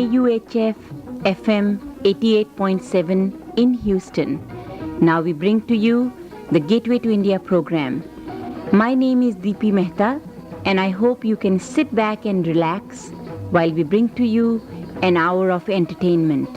KUHF FM 88.7 in Houston. Now we bring to you the Gateway to India program. My name is Deepi Mehta, and I hope you can sit back and relax while we bring to you an hour of entertainment.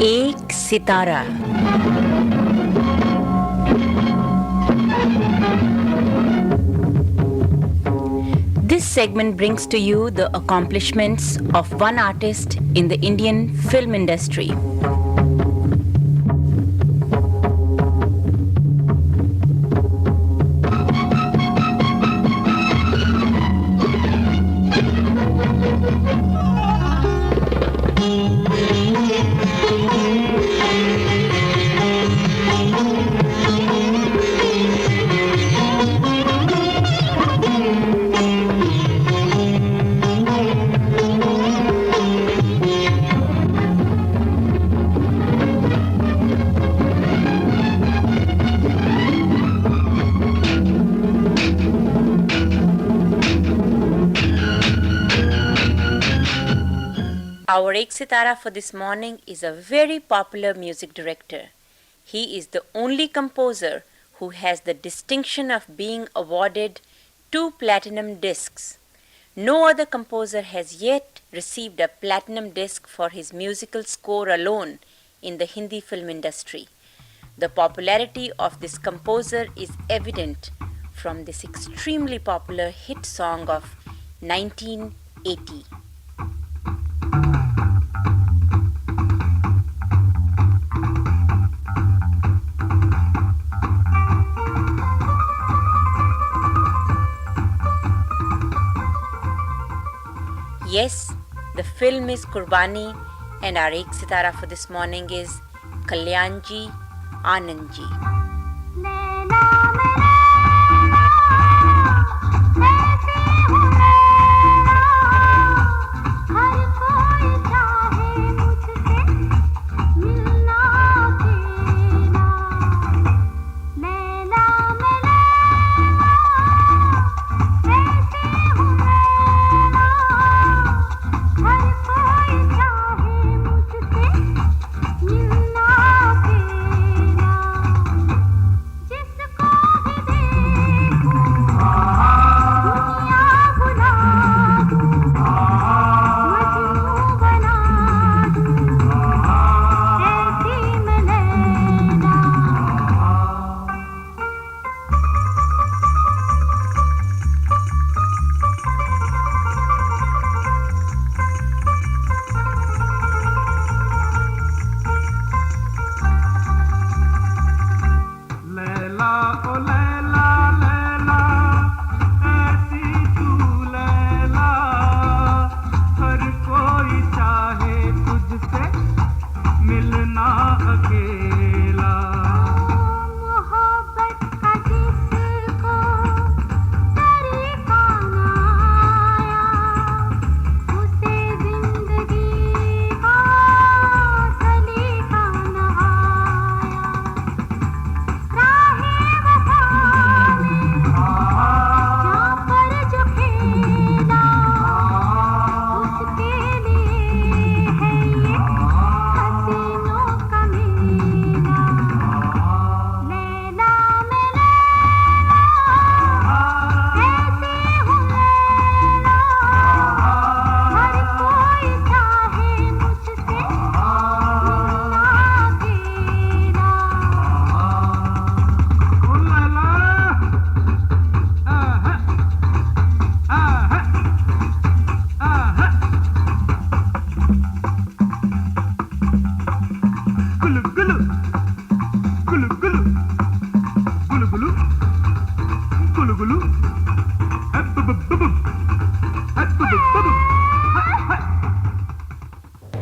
एक सितारा. This segment brings to you the accomplishments of one artist in the Indian film industry. Our Ek Sitara for this morning is a very popular music director. He is the only composer who has the distinction of being awarded 2 platinum discs. No other composer has yet received a platinum disc for his musical score alone in the Hindi film industry. The popularity of this composer is evident from this extremely popular hit song of 1980. Yes, the film is Kurbani, and our Ek Sitara for this morning is Kalyanji Anandji.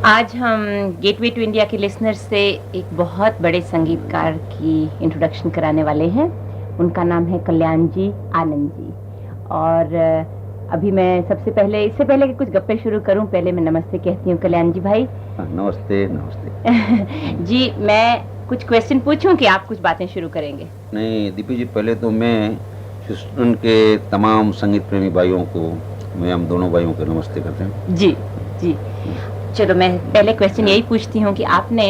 आज हम gateway to India के listeners से एक बहुत बड़े संगीतकार की introduction कराने वाले हैं. उनका नाम है कल्याण जी आनंद जी. और अभी मैं इससे पहले कि कुछ गप्पे शुरू करूं, पहले मैं नमस्ते कहती हूँ कल्याण जी भाई। नमस्ते नमस्ते। जी, मैं कुछ क्वेश्चन पूछूं कि आप कुछ बातें शुरू करेंगे? नहीं दीपी जी, पहले तो मैं ह्यूस्टन के तमाम संगीत प्रेमी भाइयों को, मैं हम दोनों भाइयों को नमस्ते करते हैं। जी जी। चलो मैं पहले क्वेश्चन यही पूछती हूँ कि आपने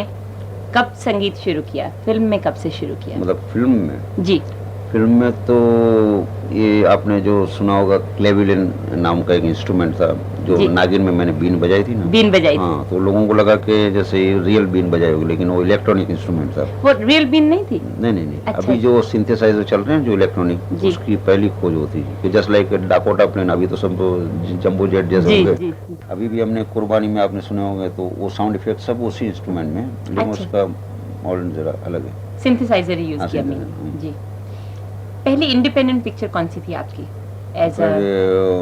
कब संगीत शुरू किया, फिल्म में कब से शुरू किया? मतलब फिल्म में? जी। फिल्म में तो ये आपने जो सुना होगा, क्लेविलिन नाम का एक इंस्ट्रूमेंट था जो नागिन में मैंने बीन बजाई थी ना। बीन बजाई हाँ, तो लोगों को लगा कि जैसे रियल बीन बजाई होगी, लेकिन वो इलेक्ट्रॉनिक इंस्ट्रूमेंट था। वो रियल बीन नहीं थी? नहीं। अच्छा। अभी जो सिंथेसाइजर चल रहे हैं जो इलेक्ट्रॉनिक, उसकी पहली खोज होती है, जस्ट लाइक डाकोटा प्लेन। अभी तो सब जंबो जेट जैसे हो गए। अभी भी हमने कुर्बानी में आपने सुने होंगे, तो वो साउंड इफेक्ट सब उसी इंस्ट्रूमेंट में, लेकिन उसका मॉडल जरा अलग है, सिंथेसाइजर ही यूज किया मैंने। जी। पहली इंडिपेंडेंट पिक्चर कौन सी थी आपकी एज अ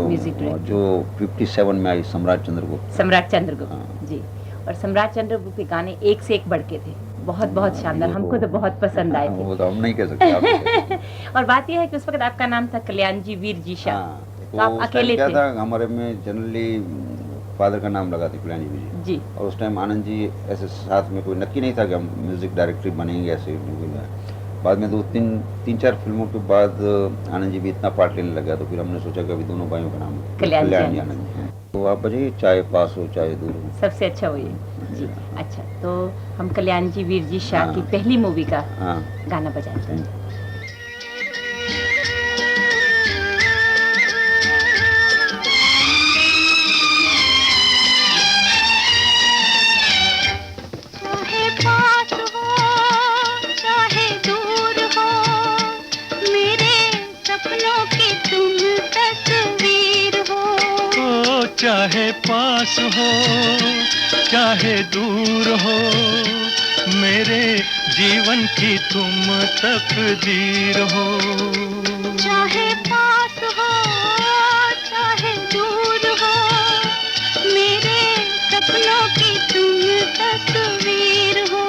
म्यूजिक डायरेक्टर? जो 57 में आई, सम्राट चंद्रगुप्त। सम्राट चंद्रगुप्त, जी। और सम्राट चंद्रगुप्त के गाने एक से एक बढ़ के थे, बहुत शानदार, हमको तो बहुत पसंद आए थे। वो तो हम नहीं कह सकते। और बात यह है कि उस वक्त आपका नाम था कल्याण जी वीर जी शाह। तो आप अकेले थे? था हमारे में जनरली फादर का नाम लगा था, कल्याण जी। और उस टाइम आनंद जी ऐसे साथ में कोई नक्की नहीं था कि हम म्यूजिक डायरेक्टर बनेंगे ऐसे। बाद में 2-3-4 फिल्मों के बाद आनंद जी भी इतना पार्ट लेने लगा, तो फिर हमने सोचा कि अभी दोनों भाइयों का नाम कल्याण जी आनंद जी। तो आप बजाइए, चाहे पास हो चाहे दूर हो, सबसे अच्छा वही जी। अच्छा, तो हम कल्याण जी वीर जी शाह की पहली मूवी का गाना बजाते हैं। चाहे पास हो चाहे दूर हो, मेरे जीवन की तुम तकदीर हो। चाहे पास हो चाहे दूर हो, मेरे सपनों की तुम तस्वीर हो।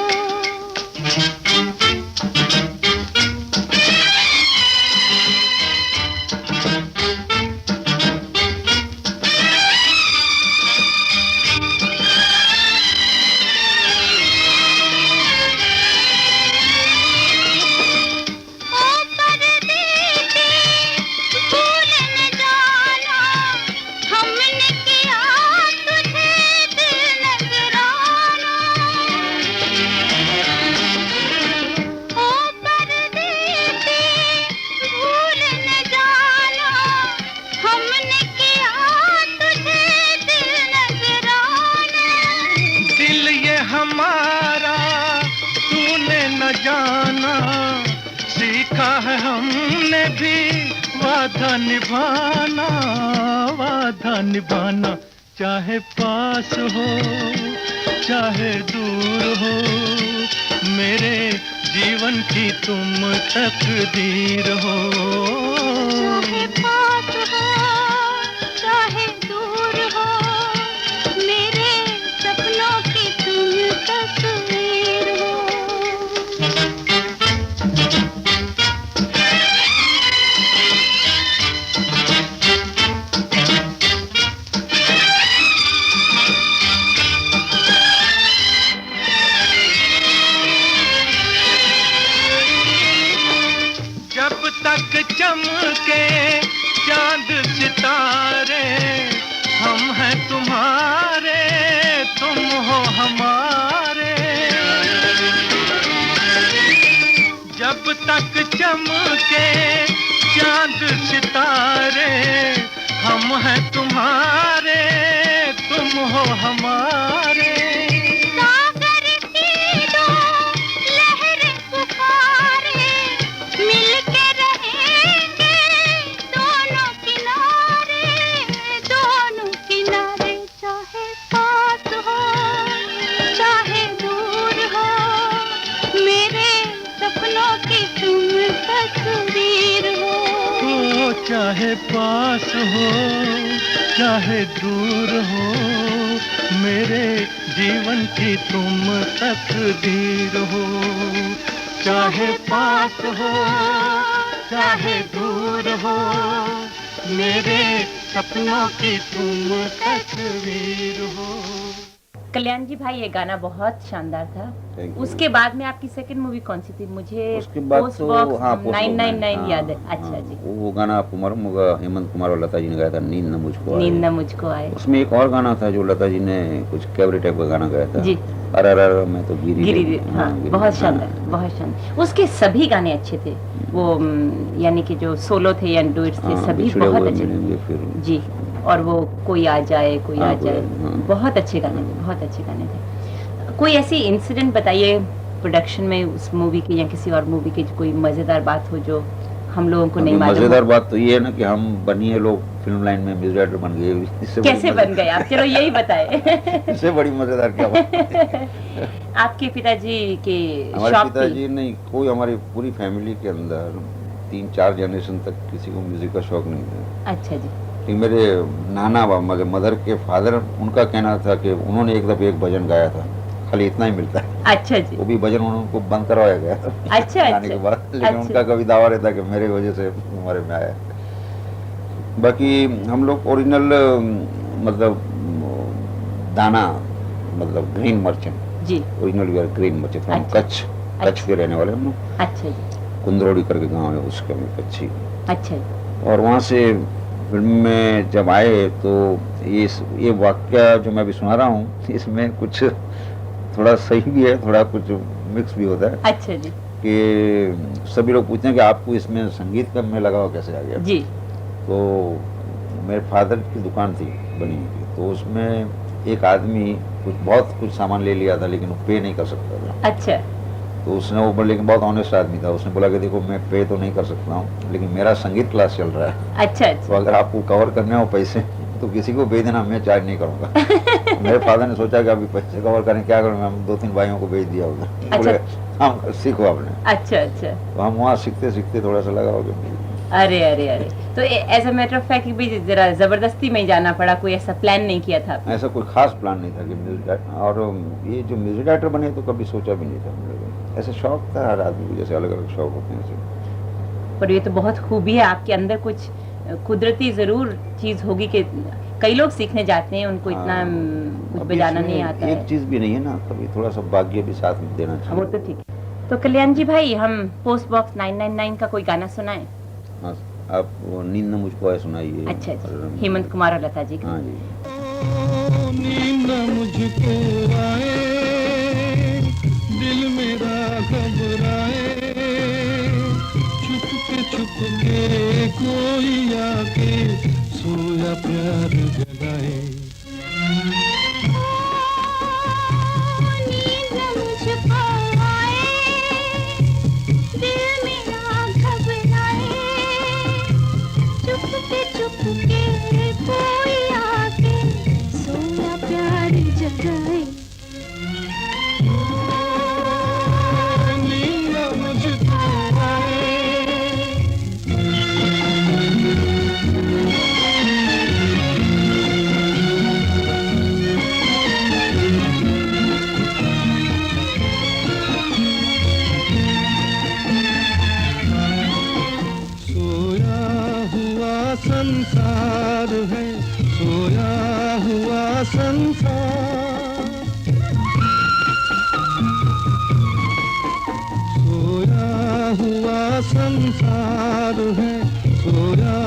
हमारा तूने न जाना, सीखा है हमने भी वादा निभाना, वादा निभाना। चाहे पास हो चाहे दूर हो, मेरे जीवन की तुम तकदीर हो। चाहे पास हो चाहे दूर हो, मेरे सपनों की तुम तस्वीर हो। जब तक चमके चांद सितारे, हम हैं तुम्हारे तुम हो हमारे। जब तक चमके चांद सितारे, हम हैं तुम्हारे तुम हो हमारे। सागर की दो लहरें पुकारे, मिलके रहेंगे दोनों किनारे, दोनों किनारे। चाहे पास हो चाहे दूर हो, मेरे सपनों की तुम तस्वीर हो। चाहे पास हो चाहे दूर हो, मेरे जीवन की तुम तकदीर हो। चाहे पास हो चाहे दूर हो, मेरे सपनों की तुम तस्वीर हो। कल्याण जी भाई, ये गाना बहुत शानदार था। Thank you. उसके बाद में आपकी सेकंड मूवी कौन सी थी? मुझे उसके बाद पोस्ट तो बॉक्स हाँ, पोस्ट 999 हाँ, याद है। हाँ, अच्छा जी। वो गाना आपको मालूम होगा, हेमंत कुमार और लता जी ने गाया था, नींद न मुझको आए। नींद न मुझको आए। उसमें एक और गाना था जो लता जी ने कुछ कैबरे टाइप का गाना गाया था जी। अरे अरे मैं तो गिरी गिरी गिरी। हाँ, गिरी। बहुत शानदार, बहुत शानदार। उसके सभी गाने अच्छे थे। वो यानी कि जो सोलो थे या डुएट्स थे, हाँ, सभी बिछड़े बहुत हुए अच्छे मिलेंगे फिर। जी। और वो कोई आ जाए, कोई हाँ, आ जाए, हाँ। बहुत अच्छे गाने थे, बहुत अच्छे गाने थे। कोई ऐसी इंसिडेंट बताइए प्रोडक्शन में उस मूवी की या किसी और मूवी की, कोई मजेदार बात हो जो हम लोगों को नहीं मालूम मजेदार हो। बात तो ये है ना कि हम बनिए लोग फिल्म लाइन में म्यूजिक डायरेक्टर बन गए। इससे कैसे बन गए आप? चलो यही बताए। इससे बड़ी मजेदार क्या बात। आपके पिताजी के हमारे शौक पिताजी थी? नहीं, कोई हमारी पूरी फैमिली के अंदर 3-4 जनरेशन तक किसी को म्यूजिक का शौक नहीं था। अच्छा जी। कि मेरे नाना बाबा मदर के फादर, उनका कहना था कि उन्होंने एक दफे एक भजन गाया था, खाली इतना ही मिलता है। अच्छा जी। वो भी भजन उनको बंद करवाया गया था अच्छा, गाने के अच्छा, बाद, लेकिन अच्छा। उनका कभी दावा रहता कि मेरे वजह से हमारे में आया। बाकी हम लोग ओरिजिनल मतलब दाना, मतलब ग्रीन मर्चेंट जी। Original we are green merchant from अच्छा। कच्छ। कच्छ के रहने वाले हम लोग। अच्छा जी। कुंदरोड़ी करके गांव है उसके में कच्छी। अच्छा जी। और वहाँ से फिल्म में जब आए तो ये वाक्य जो मैं अभी सुना रहा हूँ, इसमें कुछ थोड़ा सही भी है, थोड़ा कुछ मिक्स भी होता है। अच्छा जी। कि सभी लोग पूछते हैं कि आपको इसमें संगीत का में लगाव कैसे आ गया। जी। तो मेरे फादर की दुकान थी बनी की, तो उसमें एक आदमी बहुत कुछ सामान ले लिया था, लेकिन वो पे नहीं कर सकता था। अच्छा। तो उसने वो, लेकिन बहुत ऑनेस्ट आदमी था, उसने बोला कि देखो मैं पे तो नहीं कर सकता हूँ, लेकिन मेरा संगीत क्लास चल रहा है। अच्छा, तो अच्छा। अगर आपको कवर करने हो पैसे तो किसी को भेज देना, मैं चार्ज नहीं करूँगा। मेरे फादर ने सोचा कि अभी पैसे कवर करें, क्या करूँ, हम 2-3 भाइयों को भेज दिया होगा। अच्छा। बोले हम सीखो आपने। अच्छा, अच्छा। तो हम वहाँ सीखते सीखते थोड़ा सा लगा हो गया। अरे अरे अरे, तो as a matter of fact भी जरा जबरदस्ती में ही जाना पड़ा, कोई ऐसा प्लान नहीं किया था आपने? ऐसा कोई खास प्लान नहीं था कि म्यूजिक डायरेक्टर, और ये जो म्यूजिक डायरेक्टर बने तो कभी सोचा भी नहीं था हम लोगों ने। ऐसा शौक था हर आदमी को, जैसे अलग अलग शौक होते हैं ऐसे। पर ये तो बहुत खूबी है आपके अंदर, कुछ कुदरती जरूर चीज होगी कि कई लोग सीखने जाते हैं, उनको इतना हाँ, कुछ अभी बजाना इसमें नहीं आता एक है। चीज भी नहीं है ना, कभी थोड़ा सा भाग्य भी साथ में देना हाँ, वो चाहिए। तो ठीक है। तो कल्याण जी भाई, हम पोस्ट बॉक्स 999 का कोई गाना सुनाएं? हाँ, आप वो नींद न मुझको आए सुनाइए। अच्छा अच्छा, और- हेमंत कुमार और लता जी का। हाँ जी। नींद मुझको आए, दिल मेरा घबराए, छुप के कोई आके सोया प्यार जगाए। नींद मुझको आए, दिल मेरा घबराए, चुपके कोई आके सोया प्यार जगाए। नींद मुझको आए, सोया हुआ संसार है, सोया हुआ संसार, सोया हुआ संसार है, सोया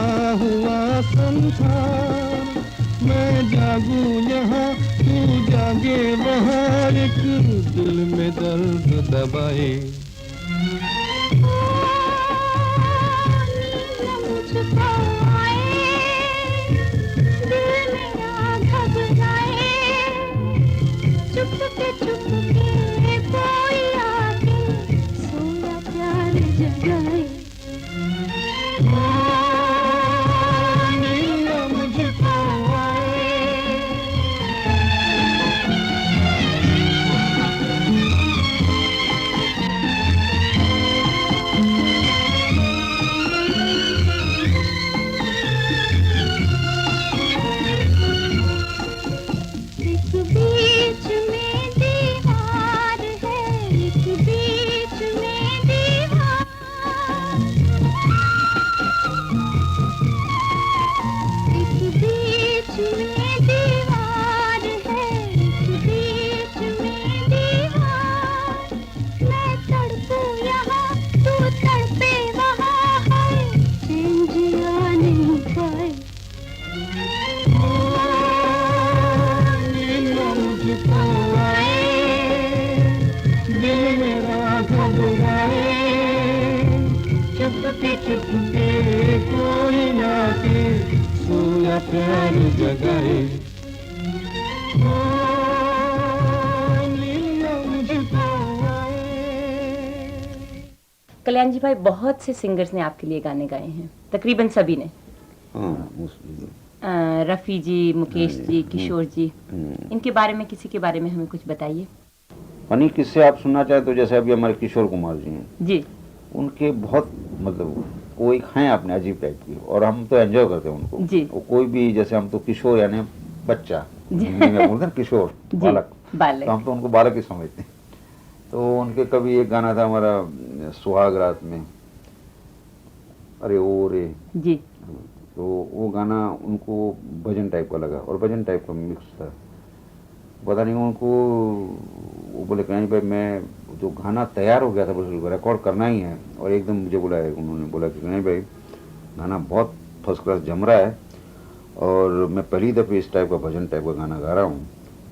हुआ संसार। मैं जागू यहाँ, तू जागे वहाँ, एक दिल में दर्द दबाए। मुझको आए, दिल मेरा घबराए, चुपके कोई आके सोया प्यार जगाए। नींद मुझको आए, प्यार जगाए। ओ लीला मुझको आए। कल्याण जी भाई, बहुत से सिंगर्स ने आपके लिए गाने गाए हैं, तकरीबन सभी ने। हाँ, मोस्टली। रफ़ी जी, मुकेश जी, किशोर जी, इनके बारे में, किसी के बारे में हमें कुछ बताइए। फनी किससे आप सुनना चाहे तो जैसे अभी हमारे किशोर कुमार जी हैं जी, उनके बहुत मतलब वो एक हैं अपने अजीब टाइप की, और हम तो एंजॉय करते हैं उनको जी। वो कोई भी, जैसे हम तो किशोर यानी बच्चा, हिंदी में बोलते हैं किशोर, बालक, बालक। तो हम तो उनको बालक ही समझते हैं। तो उनके कभी एक गाना था हमारा सुहाग रात में, अरे ओ रे जी, तो वो गाना उनको भजन टाइप का लगा, और भजन टाइप का मिक्स था, पता नहीं उनको। वो बोले कहीं भाई मैं जो गाना तैयार हो गया था बस रिकॉर्ड करना ही है, और एकदम मुझे बुलाया, उन्होंने बोला कि नहीं भाई गाना बहुत फर्स्ट क्लास जम रहा है, और मैं पहली दफ़े इस टाइप का भजन टाइप का गाना गा रहा हूँ,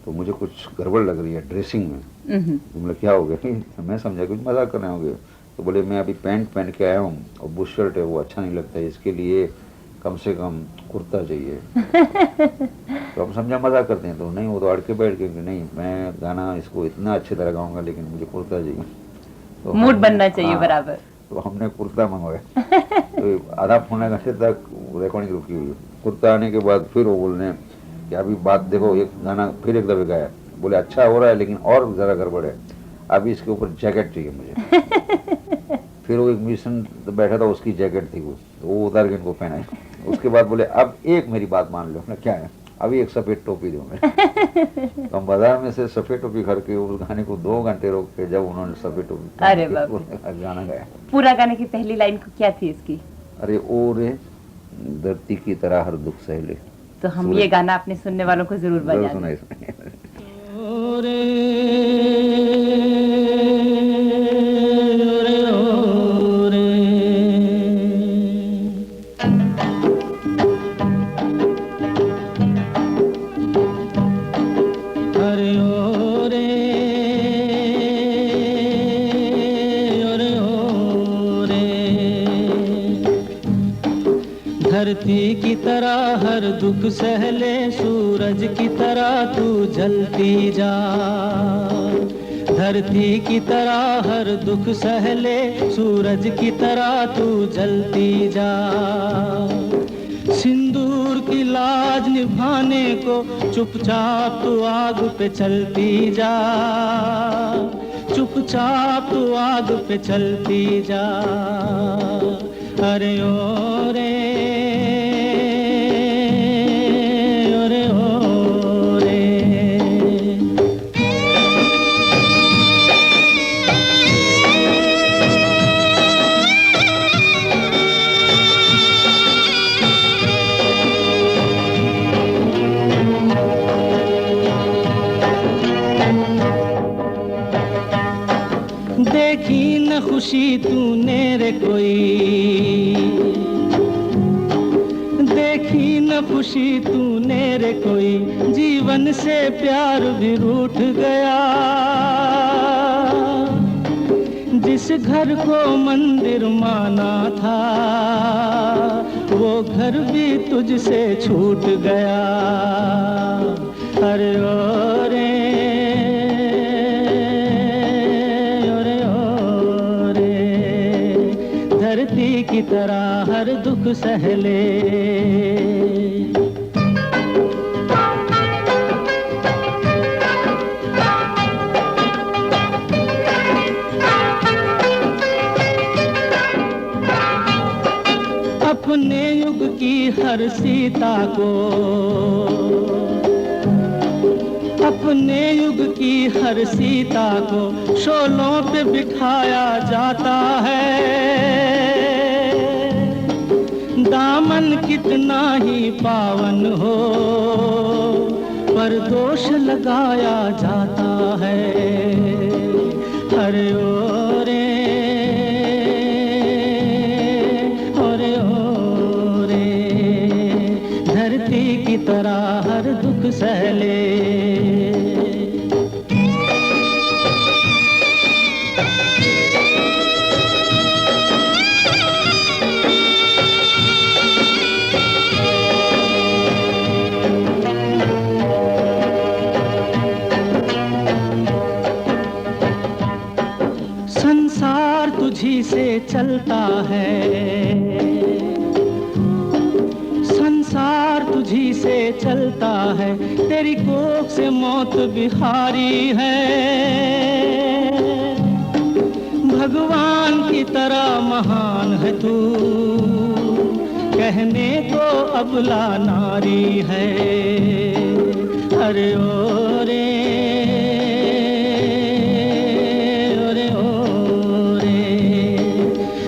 तो मुझे कुछ गड़बड़ लग रही है ड्रेसिंग में। तो बोला क्या हो गया मैं समझा कुछ मजाक करने हो गए। तो बोले मैं अभी पैंट पहन के आया हूँ और बुश शर्ट है वो अच्छा नहीं लगता है, इसके लिए कम से कम कुर्ता चाहिए। तो हम समझा मजाक करते हैं, तो नहीं वो तो अड़के बैठ के कि नहीं मैं गाना इसको इतना अच्छी तरह गाऊंगा लेकिन मुझे कुर्ता चाहिए। तो मूड बनना चाहिए हाँ, बराबर। तो हमने कुर्ता मंगवाया। तो आधा पौने घंटे तक रिकॉर्डिंग रुकी हुई। कुर्ता आने के बाद फिर वो बोलने कि अभी बात देखो, एक गाना फिर एक दफे गाया, बोले अच्छा हो रहा है लेकिन और ज़रा गड़बड़ है, अभी इसके ऊपर जैकेट चाहिए मुझे। फिर वो एक म्यूजिशियन बैठा था उसकी जैकेट थी वो, तो वो उतार के इनको पहनाई। उसके बाद बोले अब एक मेरी बात मान लो। क्या है? अभी एक सफ़ेद टोपी दो मेरे। तो हम बाजार में से सफ़ेद टोपी खरीद के उस गाने को 2 घंटे रोक के जब उन्होंने सफ़ेद टोपी अरे बाप रे। गाना गाया। पूरा गाने की पहली लाइन क्या थी इसकी? अरे ओ रे धरती की तरह हर दुख सहले। तो हम ये गाना अपने सुनने वालों को जरूर बजा दें। सुनाइए सुनाइए। ओ रे ओ रे अरे ओ रे ओ रे धरती की तरह हर दुख सहले, सूरज की तरह तू जलती जा। धरती की तरह हर दुख सहले, सूरज की तरह तू जलती जा। सिंदूर की लाज निभाने को चुपचाप तू आग पे चलती जा। चुपचाप तू आग पे चलती जा। अरे ओ रे देखी न खुशी तूने रे कोई, देखी न खुशी तूने रे कोई, जीवन से प्यार भी रूठ गया। जिस घर को मंदिर माना था, वो घर भी तुझसे छूट गया। अरे ओ रे धरती की तरह हर दुख सहले। अपने युग की हर सीता को, अपने युग की हर सीता को शोलों पे बिठाया जाता है। दामन कितना ही पावन हो, पर दोष लगाया जाता है। अरे ओ रे ओ रे धरती की तरह हर दुख सहले। है। संसार तुझी से चलता है, तेरी कोख से मौत बिहारी है। भगवान की तरह महान है तू, कहने को अबला नारी है। अरे ओ रे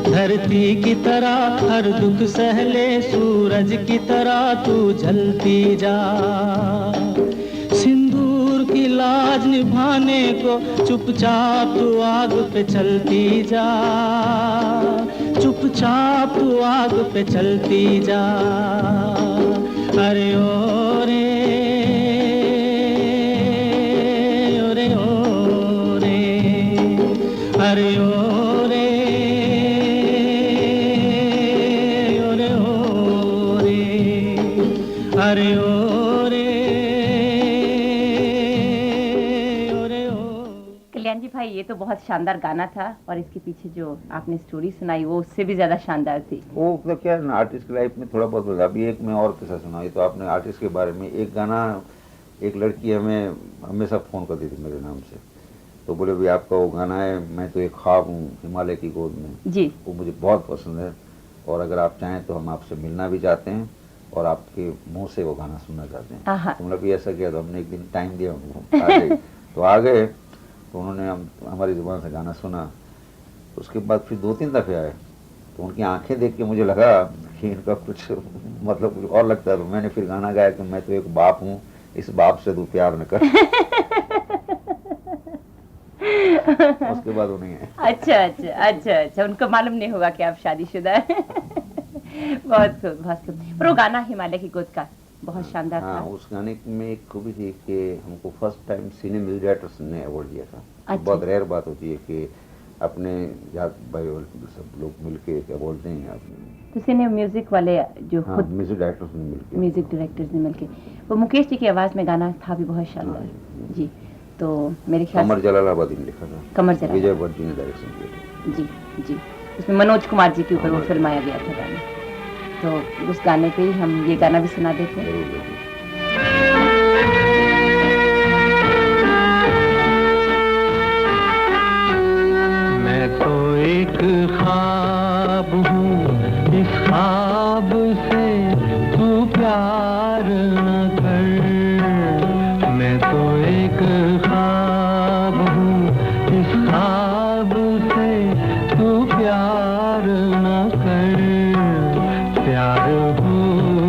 धरती की तरह हर दुख सहले, सूरज की तरह तू जलती जा। सिंदूर की लाज निभाने को चुपचाप तू आग पे चलती जा। चुपचाप तू आग पे चलती जा। अरे ओ रे अरे ओ अरे ओ रे कल्याण जी भाई, ये तो बहुत शानदार गाना था और इसके पीछे जो आपने स्टोरी सुनाई वो उससे भी ज्यादा शानदार थी। वो तो क्या है, आर्टिस्ट की लाइफ में थोड़ा बहुत बदला। अभी एक मैं और किस्सा सुनाई, तो आपने आर्टिस्ट के बारे में एक गाना, एक लड़की हमें हमेशा फ़ोन करती थी मेरे नाम से, तो बोले भाई आपका वो गाना है मैं तो एक ख्वाब हूँ हिमालय की गोद में जी, वो मुझे बहुत पसंद है और अगर आप चाहें तो हम आपसे मिलना भी चाहते हैं और आपके मुंह से वो गाना सुनना चाहते हैं। तो मतलब भी ऐसा किया, तो हमने एक दिन टाइम दिया उनको, आ गए तो आ गए, तो उन्होंने हमारी ज़ुबान से गाना सुना। उसके बाद फिर 2-3 दफ़े आए, तो उनकी आंखें देख के मुझे लगा कि इनका कुछ मतलब कुछ और लगता है। तो मैंने फिर गाना गाया कि मैं तो एक बाप हूँ, इस बाप से तू प्यार न कर। उसके बाद वो नहीं है। अच्छा, उनको मालूम नहीं होगा कि आप शादीशुदा हैं। बहुत खूब। पर वो गाना हिमालय की गोद का बहुत शानदार था। उस गाने में एक खूबी थी कि हमको फर्स्ट टाइम सिने म्यूजिक डायरेक्टर्स ने अवार्ड दिया था। अच्छा। बहुत रेयर बात होती है कि अपने जात भाई सब लोग मिलके अवार्ड देंगे। तो सिने म्यूजिक वाले जो खुद म्यूजिक डायरेक्टर्स ने मिलके, म्यूजिक डायरेक्टर्स ने मिलके, वो मुकेश जी की आवाज में गाना था भी बहुत शानदार जी। तो मेरे ख्याल कमर जलालाबादी ने लिखा था, कमर जलालाबादी, विजय भट्ट जी ने डायरेक्शन किया था। जी, उसमें मनोज कुमार जी के ऊपर वो फिल्माया गया था गाना। तो उस गाने पे ही हम ये गाना भी सुना देते हैं। मैं तो एक ख्वाब हूँ, इस ख्वाब से तू प्यार न कर। मैं तो एक ख्वाब हूँ, इस ख्वाब से तू प्यार न कर। प्यार हो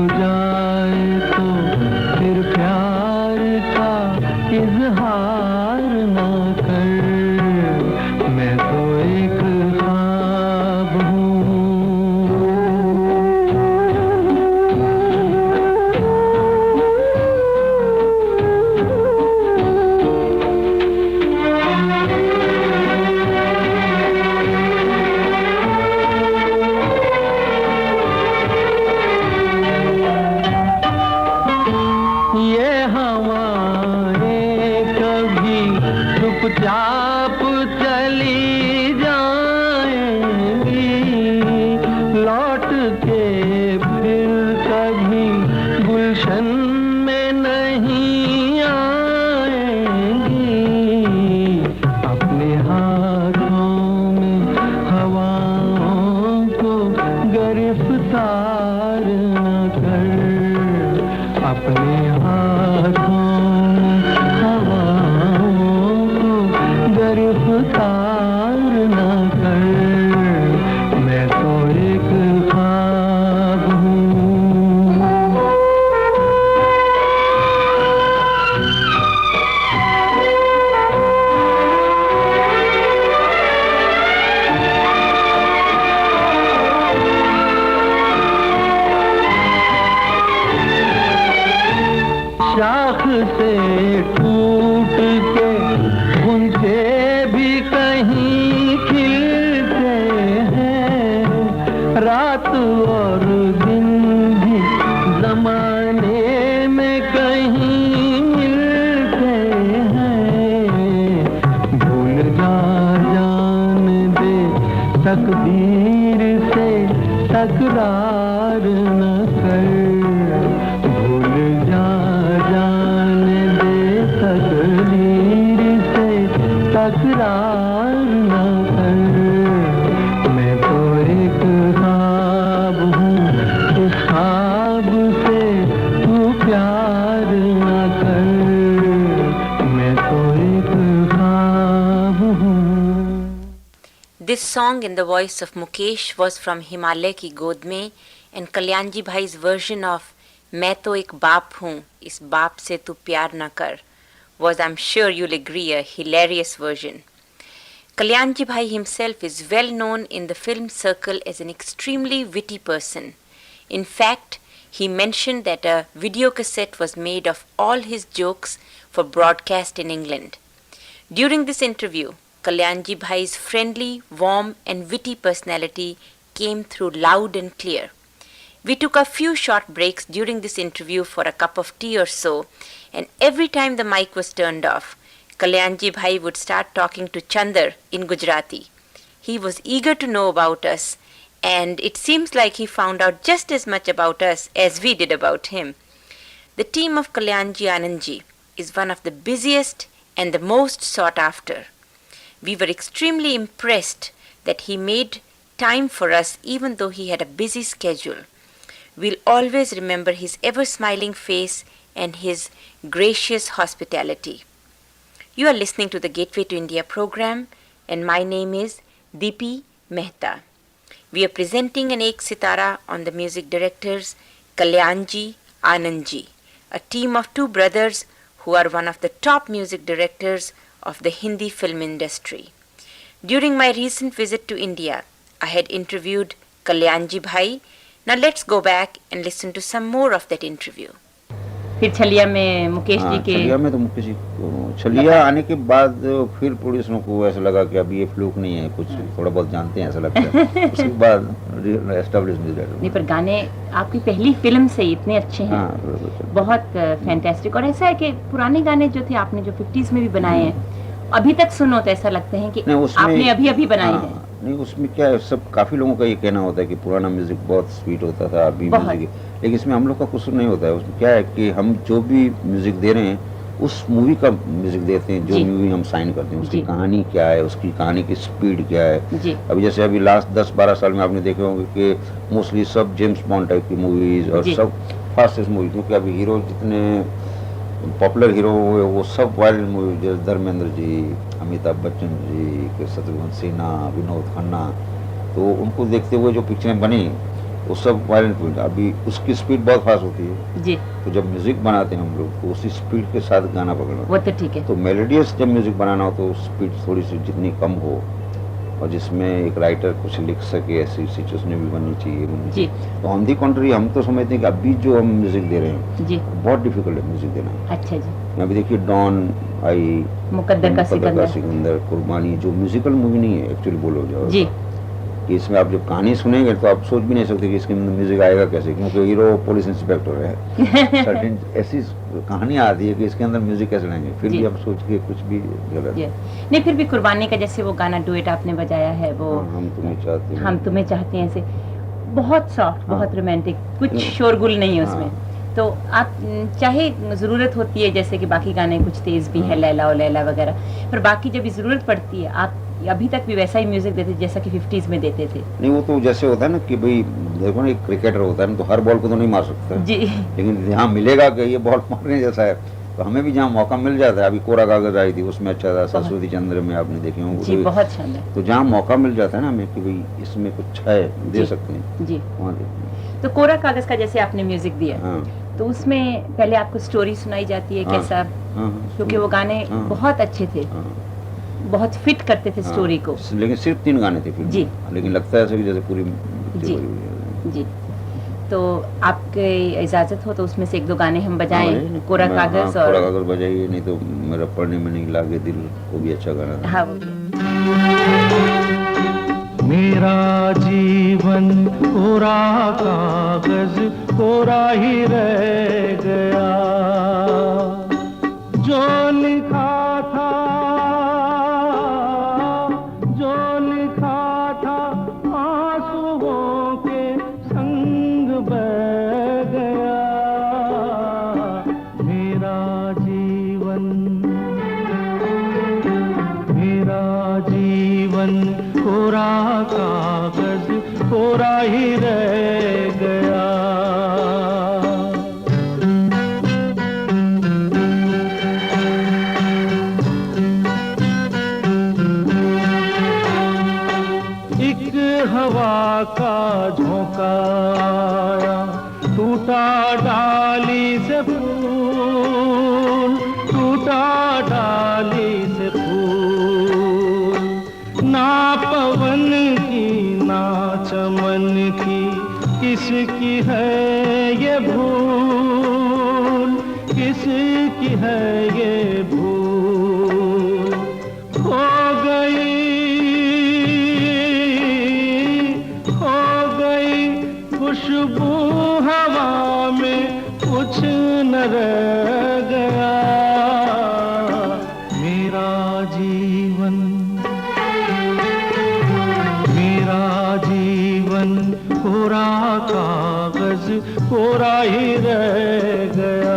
जाए तो फिर प्यार का इजहार न कर। मैं तो एक ख्वाब हूँ। ये हवाएं कभी चुपचाप चली जाएंगी, लौट के फिर कभी गुलशन में नहीं आएंगी। अपने हाथों में हवाओं को गिरफ्तार न कर। अपने हाथों में हवाओं को गिरफ्तार न कर। मैं तो एक ख्वाब हूँ। शाख से टूट के उनसे भी कहीं खिलते हैं। रात और दिन भी जमाने में कहीं मिलते हैं। भूल जा जान दे तकदीर कर, भूल जा जाने दे तकदीर से तकरार न कर। मैं तो एक ख्वाब हूँ, उस ख्वाब से तू प्यार न कर। मैं तो एक ख्वाब हूँ। This song in the voice of Mukesh was from Himalay Ki God Mein, and Kalyanji Bhai's version of मैं तो एक बाप हूँ, इस बाप से तू प्यार न कर was, I'm sure you'll agree, a hilarious version. Kalyanji Bhai himself is well known in the film circle as an extremely witty person. In fact, he mentioned that a video cassette was made of all his jokes for broadcast in England. During this interview, Kalyanji Bhai's friendly, warm and witty personality came through loud and clear. We took a few short breaks during this interview for a cup of tea or so, and every time the mic was turned off, Kalyanji Bhai would start talking to Chandar in Gujarati. He was eager to know about us, and it seems like he found out just as much about us as we did about him. The team of Kalyanji Anandji is one of the busiest and the most sought after. We were extremely impressed that he made time for us even though he had a busy schedule. We'll always remember his ever-smiling face and his gracious hospitality. You are listening to the Gateway to India program, and my name is Deepi Mehta. We are presenting an Ek Sitara on the music directors Kalyanji Anandji, a team of two brothers who are one of the top music directors of the Hindi film industry. During my recent visit to India, I had interviewed Kalyanji Bhai. Now let's go back and listen to some more of that interview. फिर छलिया में मुकेश जी के छलिया में तो मुकेश जी छलिया आने के बाद फिर प्रोड्यूसरों को ऐसा लगा कि अब ये फ्लूक नहीं है, कुछ थोड़ा बहुत जानते हैं ऐसा लगता है। उसके बाद एस्टैब्लिश नहीं, पर गाने आपकी पहली फिल्म से इतने अच्छे हैं, बहुत फैंटास्टिक। और ऐसा है कि पुराने गाने जो थे आपने जो 50s में भी बनाए हैं, अभी तक सुनो तो ऐसा लगता है कि आपने अभी अभी बनाए हैं। नहीं, उसमें क्या है, सब काफी लोगों का ये कहना होता है कि पुराना म्यूजिक बहुत स्वीट होता था, अभी म्यूजिक, लेकिन इसमें हम लोग का कुछ नहीं होता है। उसमें क्या है कि हम जो भी म्यूजिक दे रहे हैं उस मूवी का म्यूजिक देते हैं, जो मूवी हम साइन करते हैं, उसकी कहानी क्या है, उसकी कहानी की स्पीड क्या है। अभी जैसे अभी लास्ट 10-12 साल में आपने देखे होंगे कि मोस्टली सब जेम्स बॉन्ड टाइप की मूवीज और सब फास्टेस्ट मूवी, क्योंकि अभी हीरो जितने पॉपुलर हीरो हुए वो सब वायलेंट मूवी, जैसे धर्मेंद्र जी, अमिताभ बच्चन जी, शत्रुघ्न सिन्हा, विनोद खन्ना, तो उनको देखते हुए जो पिक्चरें बनी वो सब वायलेंट मूवी। अभी उसकी स्पीड बहुत फास्ट होती है जी, तो जब म्यूजिक बनाते हैं हम लोग तो उसी स्पीड के साथ गाना पकड़ना, वो तो ठीक है। तो मेलोडियस जब म्यूजिक बनाना हो तो स्पीड थोड़ी सी जितनी कम हो और जिसमें एक राइटर कुछ लिख सके, ऐसी सिचुएशन भी बननी चाहिए। तो ऑन दी कॉन्ट्री हम तो समझते हैं कि अभी जो हम म्यूजिक दे रहे हैं जी बहुत डिफिकल्ट है म्यूजिक देना। अच्छा जी, अभी देखिए डॉन आई, मुकद्दर का सिकंदर, कुर्बानी, जो म्यूजिकल मूवी नहीं है एक्चुअली बोलो जाओ जी, कि इसमें आप जब कहानी सुनेंगे तो आप सोच भी नहीं सकते कि इसके अंदर म्यूजिक आएगा कैसे, क्योंकि हीरो पुलिस इंस्पेक्टर है। सर्टेन ऐसी कहानी आती है कि इसके अंदर म्यूजिक कैसे लाएंगे, फिर भी आप सोच के कुछ भी गलत नहीं। फिर भी कुर्बानी का जैसे वो गाना डुएट आपने बजाया है, वो हम तुम्हें चाहते हैं, ऐसे बहुत सॉफ्ट, बहुत रोमांटिक, कुछ शोरगुल नहीं है उसमें। तो आप चाहे ज़रूरत होती है जैसे कि बाकी गाने कुछ तेज़ भी है, लैला और लैला वगैरह, पर बाकी जब भी ज़रूरत पड़ती है आप अभी तक भी वैसा ही म्यूजिक देते जैसा कि 50s में देते थे। नहीं, वो तो जैसे होता है ना कि भाई देखो ना, एक क्रिकेटर होता है ना, तो हर बॉल को तो नहीं मार सकता जी, लेकिन यहाँ मिलेगा कि ये बॉल मारने जैसा है, तो हमें भी जहाँ मौका मिल जाता है। अभी कोरा कागज आई थी, उसमें अच्छा था, सरस्वती चंद्र में आपने देखे होंगे, बहुत शानदार। तो जहाँ मौका मिल जाता है ना हमें कि भाई इसमें कुछ है, दे सकते हैं जी, वहाँ देते। तो कोरा कागज का जैसे आपने म्यूजिक दिया, तो उसमें पहले आपको स्टोरी सुनाई जाती है कैसा, क्योंकि वो गाने बहुत अच्छे थे, बहुत फिट करते थे स्टोरी को, लेकिन सिर्फ 3 गाने थे फिर जी, लेकिन लगता है ऐसे जैसे पूरी जी जी। तो आपके इजाजत हो तो उसमें से 1-2 गाने हम बजाएं, कोरा कागज। और कोरा कागज बजाइए, नहीं तो मेरा पढ़ने में नहीं लागे दिल, वो भी अच्छा गाना था। हाँ, मेरा जीवन कोरा कागज कोरा ही रह गया, जो लिखा था आंसुओं के संग बह कोरा ही रह गया। एक हवा का झोंका आया, टूटा डाली से फूल, टूटा डाली से फूल। ना पवन की ना चमन की, किसकी है ये भूल, किसकी है ये भूल। खो गई खुशबू हवा में, कुछ न रह गया। मेरा जीवन, मेरा जीवन कोरा कागज, कोरा ही रह गया।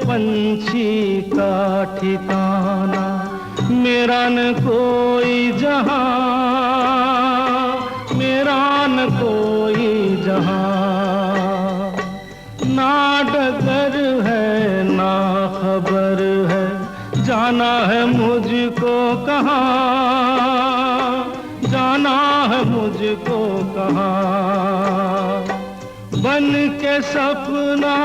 पंछी का ठिकाना मेरा न कोई जहां, मेरा न कोई जहां। ना डगर है ना खबर है, जाना है मुझको कहाँ, जाना है मुझको कहाँ। बन के सपना,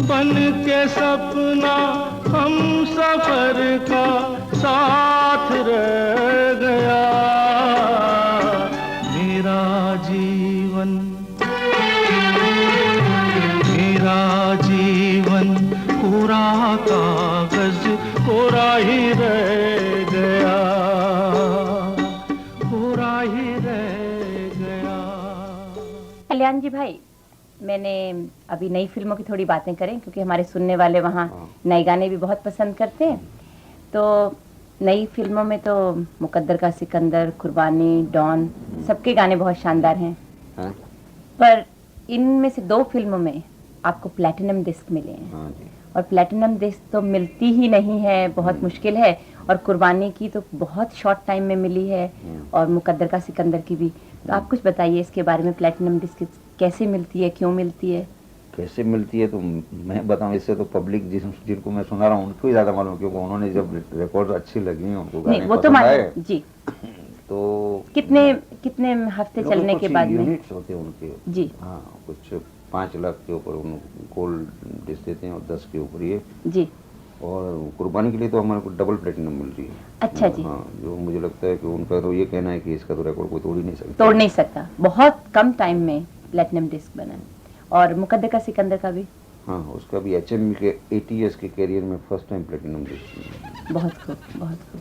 बन के सपना हम सफर का साथ रह गया। मेरा जीवन, मेरा जीवन कोरा कागज, कोरा ही रह गया, कोरा ही रह गया। कल्याण जी भाई, मैंने अभी नई फिल्मों की थोड़ी बातें करें, क्योंकि हमारे सुनने वाले वहाँ नए गाने भी बहुत पसंद करते हैं। तो नई फिल्मों में तो मुकद्दर का सिकंदर, कुर्बानी, डॉन, सबके गाने बहुत शानदार हैं। पर इनमें से 2 फिल्मों में आपको प्लैटिनम डिस्क मिले हैं, और प्लैटिनम डिस्क तो मिलती ही नहीं है, बहुत मुश्किल है। और कुर्बानी की तो बहुत शॉर्ट टाइम में मिली है, और मुकद्दर का सिकंदर की भी। तो आप कुछ बताइए इसके बारे में, प्लैटिनम डिस्क कैसे मिलती है, क्यों मिलती है? कैसे मिलती है तो मैं बताऊं, इससे तो पब्लिक जिनको मैं सुना रहा हूँ उनको ही ज्यादा मालूम, क्योंकि उन्होंने जब रिकॉर्ड अच्छी लगी उनको गाने वो तो पसंद आए जी। तो कितने हफ्ते चलने के बाद में? यूनिट्स होते हैं उनके जी। हाँ, कुछ 5 लाख के ऊपर गोल्ड डिस्क देते हैं, और 10 के ऊपर ये जी। और कुर्बानी के लिए तो हमारे को डबल प्लेटिनम मिल रही है। अच्छा जी। हाँ, जो मुझे लगता है कि उनका तो ये कहना है कि इसका तो रिकॉर्ड कोई तोड़ ही नहीं सकता। तोड़ नहीं सकता, बहुत कम टाइम में प्लेटिनम डिस्क बना। और मुकद्दर का सिकंदर का भी? हाँ, उसका भी HMV के 80 years के कैरियर में फर्स्ट टाइम प्लेटिनम डिस्क। बहुत खूब, बहुत खूब।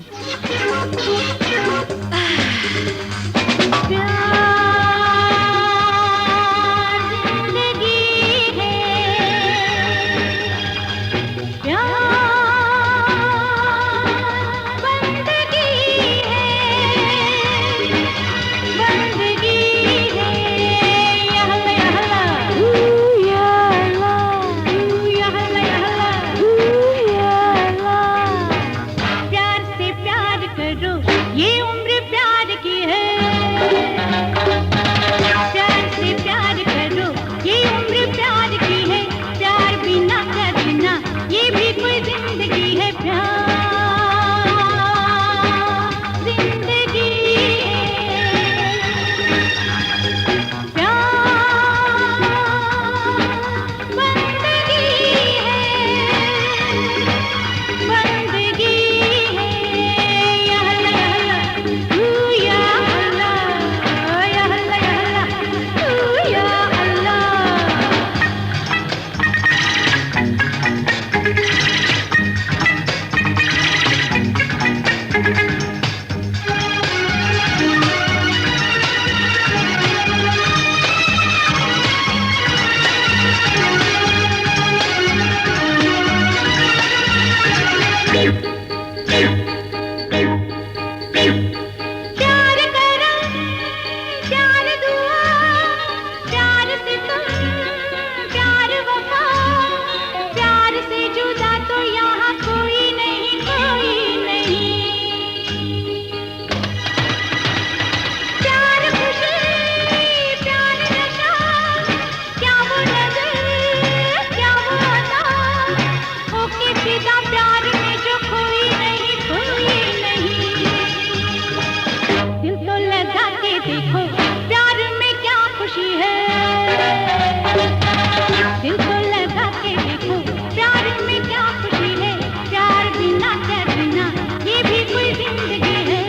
फिदा प्यार में जो खोई नहीं, खोई नहीं। दिल तो लगा के देखो, प्यार में क्या खुशी है। दिल तो लगा के देखो, प्यार में क्या खुशी है। प्यार बिना क्या जीना, ये भी कोई जिंदगी है।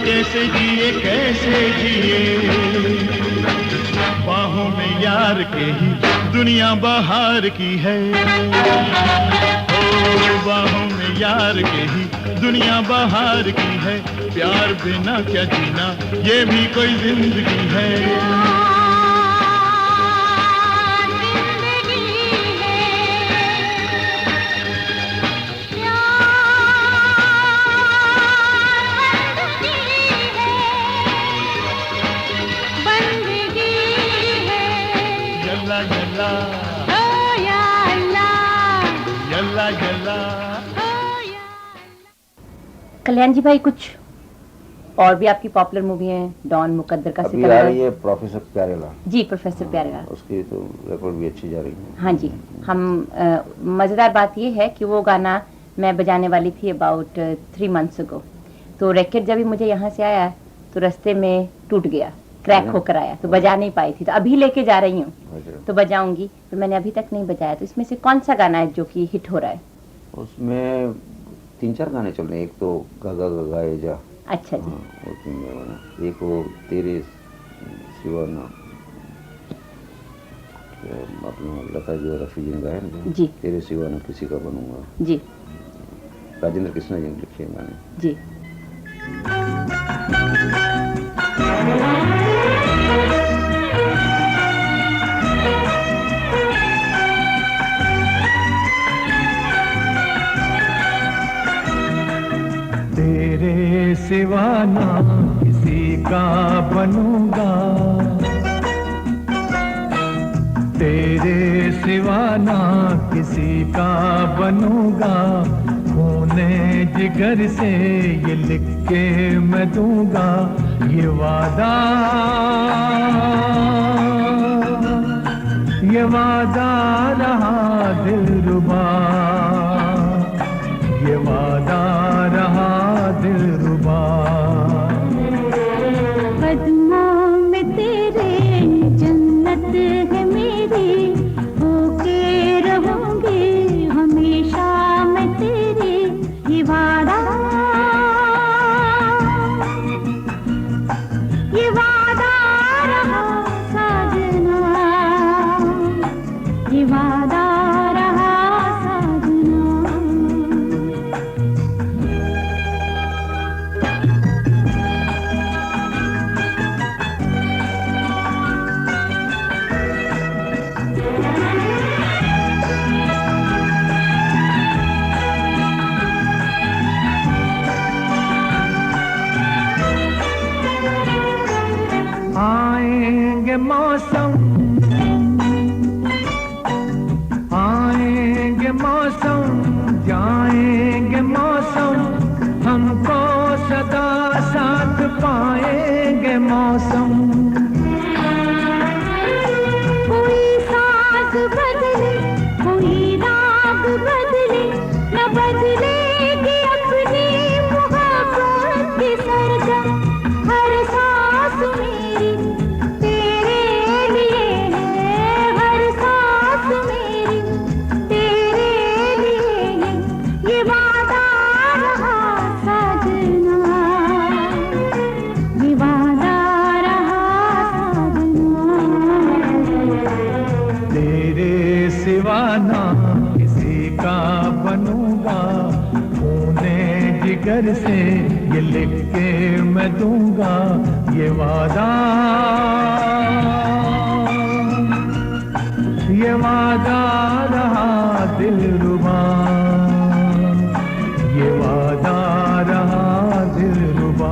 कैसे जिए कैसे जिए, बाहों में यार के ही दुनिया बहार की है। ओ बाहों में यार के ही दुनिया बहार की है। प्यार बिना क्या जीना, ये भी कोई जिंदगी है। कल्याण जी भाई, कुछ और भी आपकी पॉपुलर मूवी है? डॉन, मुकद्दर का सिकंदर। अभी आ रही है प्रोफेसर प्यारेलाल। जी, प्रोफेसर प्यारेलाल। उसकी तो रिकॉर्ड भी अच्छी जा रही है। हाँ जी। हम मज़ेदार बात ये है कि वो गाना मैं बजाने वाली थी अबाउट 3 months अगो। तो रैकेट जब भी मुझे यहाँ से आया तो रास्ते में टूट गया, क्रैक होकर आया, तो बजा नहीं पाई थी। तो अभी लेके जा रही हूँ तो बजाऊंगी, तो मैंने अभी तक नहीं बजाया। तो इसमें से कौन सा गाना है जो कि हिट हो रहा है? उसमें 3-4 गाने चल रहे हैं। एक तो गागा गाए जा। अच्छा जी। हाँ, एक वो तेरे सिवा ना, अपना लता जी और रफी जी ने गाया ना जी, तेरे सिवा ना किसी का बनूंगा जी, राजेंद्र कृष्णा जी ने लिखे गाने जी। तेरे सिवा ना किसी का बनूंगा, तेरे सिवा ना किसी का बनूंगा। खूने जिगर से ये लिख के मैं दूंगा ये वादा, ये वादा रहा दिलरुबा, ये वादा रहा दिलरुबा। कदमों में तेरे जन्नत है मेरी, होके रहूंगी हमेशा मैं तेरी। ये वादा, ये वादा रहा साजना, ये वादा रहा साजना। आएंगे मौसम, आएंगे मौसम, जाएंगे मौसम, हमको सदा साथ पाएंगे मौसम। जिगर से ये लिख के मैं दूंगा ये वादा रहा दिलरुबा, ये वादा रहा दिलरुबा।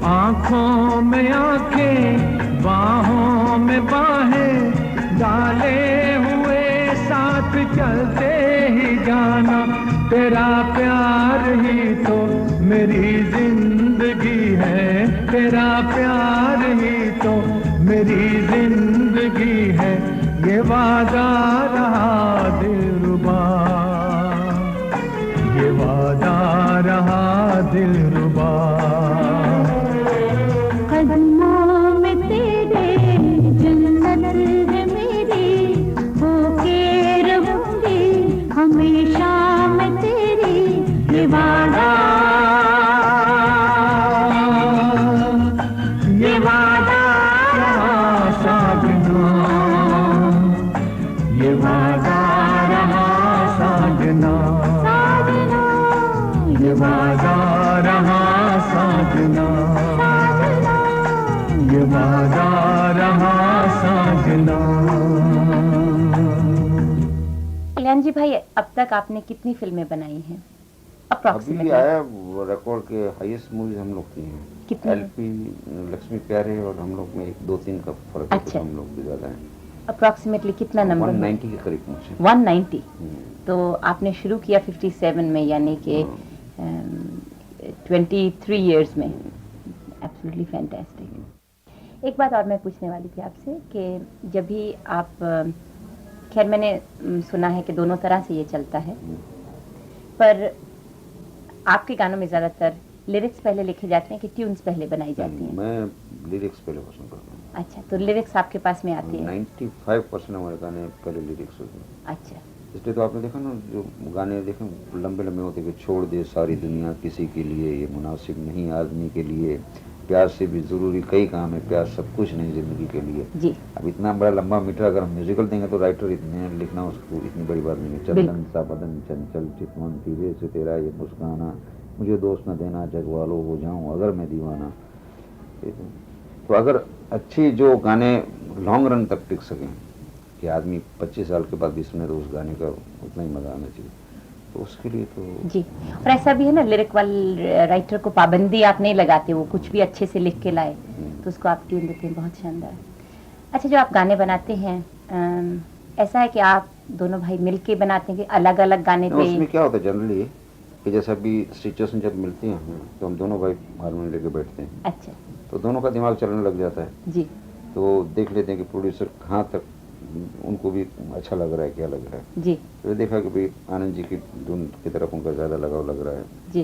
आँखों में आँखें, बाहों में बाहें डाले हुए साथ चलते ही जाना। तेरा प्यार ही तो मेरी जिंदगी है, तेरा प्यार ही तो मेरी जिंदगी है। ये वादा रहा दिलरुबा, ये वादा रहा दिलरुबा। कदमों में तेरे जन्नत है मेरी, होके रहूंगी हमेशा मैं तेरी। ये वादा, ये वादा रहा साजना, ये वादा रहा साजना, ये वादा रहा साजना, ये वादा रहा साजना। कल्याण जी भाई, अब तक आपने कितनी फिल्में बनाई हैं अभी अप्रॉक्सीमेटली? आया रिकॉर्ड के हाईएस्ट मूवीज हम लोग की हैं। कितनी? एलपी लक्ष्मी प्यारे और हम लोग में 1-2-3 का फर्क है, अच्छा। तो हम लोग भी ज्यादा हैं। अप्रॉक्सीमेटली कितना नंबर? 190 के करीब मुझे। 190। तो आपने शुरू किया 57 में, यानी कि 23 इयर्स में। Absolutely fantastic. एक बात और मैं पूछने वाली थी आपसे कि जब भी आप, खैर मैंने सुना है कि दोनों तरह से ये चलता है, पर आपके गानों में ज़्यादातर लिरिक्स पहले लिखे जाते हैं कि ट्यून्स पहले बनाई जाती हैं? मैं लिरिक्स पहले पसंद करता हूँ। अच्छा, तो लिरिक्स आपके पास में आती है? 95% हमारे गाने पहले लिरिक्स होते हैं। अच्छा, इसलिए तो आपने देखा ना, जो गाने देखे लंबे लंबे होते कि छोड़ दे सारी दुनिया किसी के लिए, ये मुनासिब नहीं आदमी के लिए, प्यार से भी जरूरी कई काम है, प्यार सब कुछ नहीं जिंदगी के लिए। जी। अब इतना बड़ा लंबा मीटर अगर हम म्यूजिकल देंगे तो राइटर इतने लिखना उसको इतनी बड़ी बात नहीं है। चंदन सा बदन चंचल चितवन तीरे से तेरा ये मुस्काना, मुझे दोस्त न देना जग वालों हो जाऊं अगर मैं दीवाना। तो अगर अच्छी जो गाने लॉन्ग रन तक टिक सकें कि आदमी 25 साल के बाद भी सुने तो उस गाने का उतना ही मजा आना चाहिए, तो उसके लिए तो जी। और ऐसा भी है ना, लिरिक वाले राइटर को पाबंदी आप नहीं लगाते, वो कुछ भी अच्छे से लिख के लाए तो उसको आप ट्यून देते हैं। बहुत शानदार। अच्छा, जो आप गाने बनाते हैं, ऐसा है कि आप दोनों भाई मिलके बनाते हैं कि अलग अलग गाने पे? उसमें क्या होता है जनरली कि जैसे अभी सिचुएशन जब मिलती है तो हम दोनों भाई हारमोनियम लेके बैठते हैं। अच्छा। तो दोनों का दिमाग चलने लग जाता है जी। तो देख लेते हैं कि प्रोड्यूसर कहाँ तक उनको भी अच्छा लग रहा है, क्या लग रहा है। जी। तो देखा कि भाई आनंद जी की धुन की तरफ उनका ज़्यादा लगाव लग रहा है जी।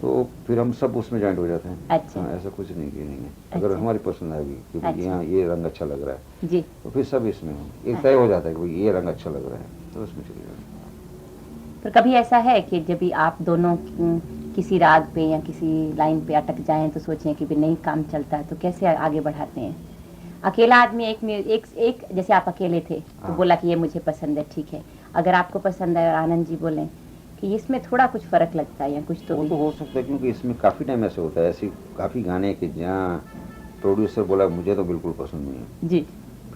तो फिर हम सब उसमें ज्वाइंट हो जाते हैं। अच्छा। हाँ, ऐसा कुछ नहीं कि नहीं है। अगर अच्छा। हमारी पसंद आएगी कि भाई अच्छा। यहाँ ये रंग अच्छा लग रहा है जी। तो फिर सब इसमें हो, एक तय हो जाता है कि भाई ये रंग अच्छा लग रहा है तो उसमें चले जाते हैं। पर कभी ऐसा है कि जब भी आप दोनों किसी राग पे या किसी लाइन पे अटक जाएं तो सोचें कि भी नहीं काम चलता है, तो कैसे आगे बढ़ाते हैं? अकेला आदमी एक जैसे आप अकेले थे तो हाँ। बोला कि ये मुझे पसंद है, ठीक है। अगर आपको पसंद है और आनंद जी बोलें कि इसमें थोड़ा कुछ फर्क लगता है या कुछ, तो वो तो हो सकता है क्योंकि इसमें काफ़ी टाइम ऐसे होता है, ऐसी काफ़ी गाने कि जहाँ प्रोड्यूसर बोला मुझे तो बिल्कुल पसंद नहीं है, जी।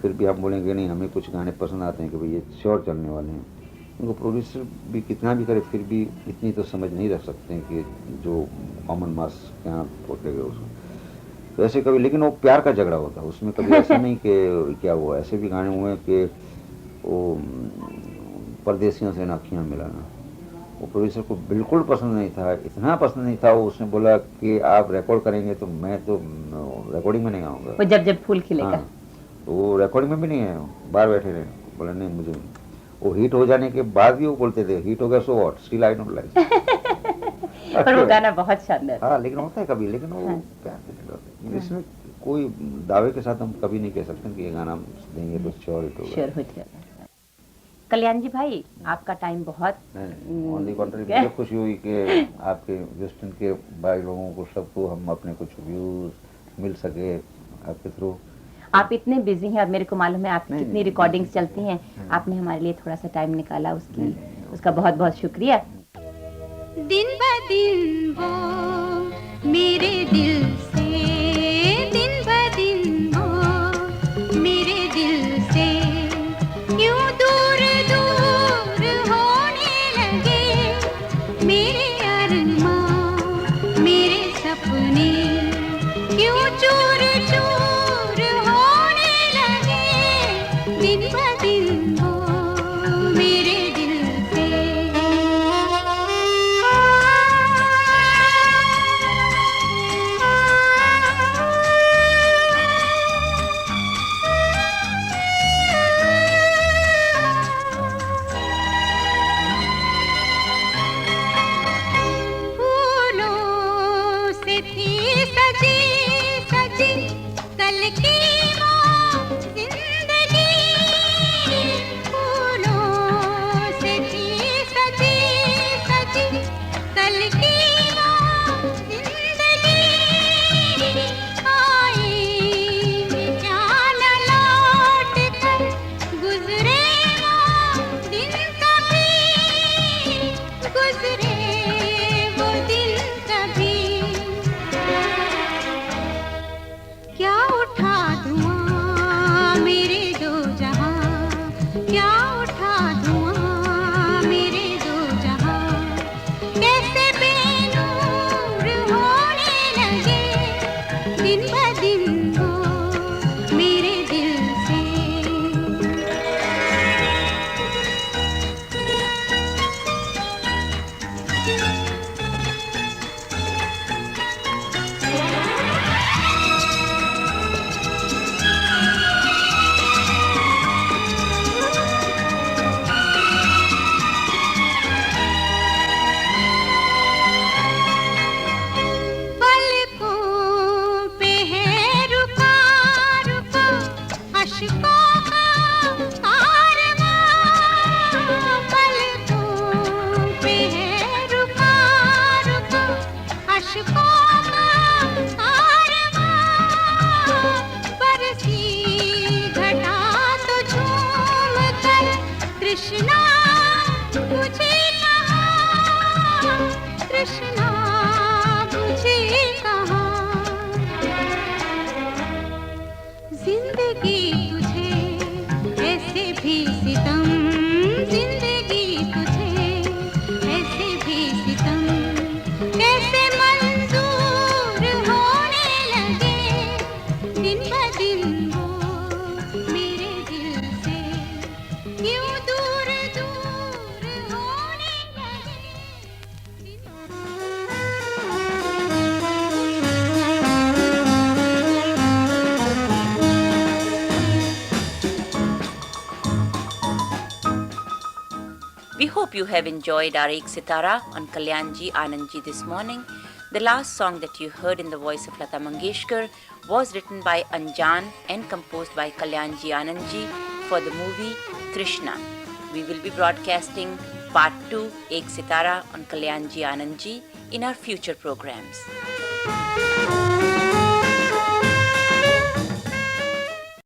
फिर भी हम बोलेंगे नहीं हमें कुछ गाने पसंद आते हैं कि भाई ये श्योर चलने वाले हैं। उनको प्रोड्यूसर भी कितना भी करे फिर भी इतनी तो समझ नहीं रख सकते हैं कि जो कॉमन मास के यहाँ पहुँचेगा उसको। तो ऐसे कभी, लेकिन वो प्यार का झगड़ा होता है उसमें, कभी ऐसा नहीं कि क्या हुआ। ऐसे भी गाने हुए कि वो परदेसियों से नाखियाँ मिलाना, वो प्रोड्यूसर को बिल्कुल पसंद नहीं था, इतना पसंद नहीं था, वो उसने बोला कि आप रिकॉर्ड करेंगे तो मैं तो रिकॉर्डिंग में नहीं आऊँगा। वो जब फूल खिलेगा। हाँ, तो वो रिकॉर्डिंग में भी नहीं आए, बाहर बैठे रहे, बोला नहीं मुझे नहीं। वो हिट हो जाने के बाद भी वो बोलते थे हिट हो गया so what, still I don't like. पर वो गाना बहुत शानदार। हाँ, लेकिन होता है कभी, लेकिन वो क्या इसमें कोई दावे के साथ हम कभी नहीं कह सकते कि ये गाना देंगे तो श्योर हिट होगा। श्योर हिट होगा। कल्याण जी भाई, आपका टाइम बहुत ऑन दी कॉन्ट्री मुझे खुशी हुई कि आपके वेस्टर्न के भाई लोगों को सबको हम अपने कुछ व्यूज मिल सके आपके थ्रू। आप इतने बिजी हैं और मेरे को मालूम है आपकी कितनी रिकॉर्डिंग्स चलती हैं, आपने हमारे लिए थोड़ा सा टाइम निकाला, उसका बहुत बहुत शुक्रिया। दिन ब दिन वो मेरे दिल से, दिन ब दिन वो मेरे दिल से क्यों दूर दूर होने लगे। मेरे अरमां मेरे सपने क्यों चूर चूर होने लगे। दिन ब दिन वो मेरे दिल से। फूलों से थी सजी सजी कल की वो जिंदगी। फूलों से थी सजी सजी कल की वो जिंदगी। आए क्या न लौट कर गुजरे वो दिन कभी, गुजरे वो दिन कभी। क्या उठा धुआं मेरे दो जहां, क्या उठा धुआं मेरे दो जहां। कैसे बेनूर होने लगे दिन ब दिन वो मेरे दिल से। पलकों पे है रुका रुका अश्कों का कारवां। पलकों पे है रुका रुका अश्कों का कारवां। बरसी घटा तो झूम कर कृष्णा मुझे कहा, कृष्णा मुझे कहा। जिंदगी तुझे ऐसे भी सितम, जिंदगी तुझे ऐसे भी सितम कैसे मंजूर होने लगे। दिन ब दिन वो मेरे दिल से क्यों दूर दूर होने We hope you have enjoyed our Ek Sitara on Kalyanji Anandji this morning. The last song that you heard in the voice of Lata Mangeshkar was written by Anjan and composed by Kalyanji Anandji for the movie Trishna. We will be broadcasting part 2 Ek Sitara on Kalyanji Anandji in our future programs.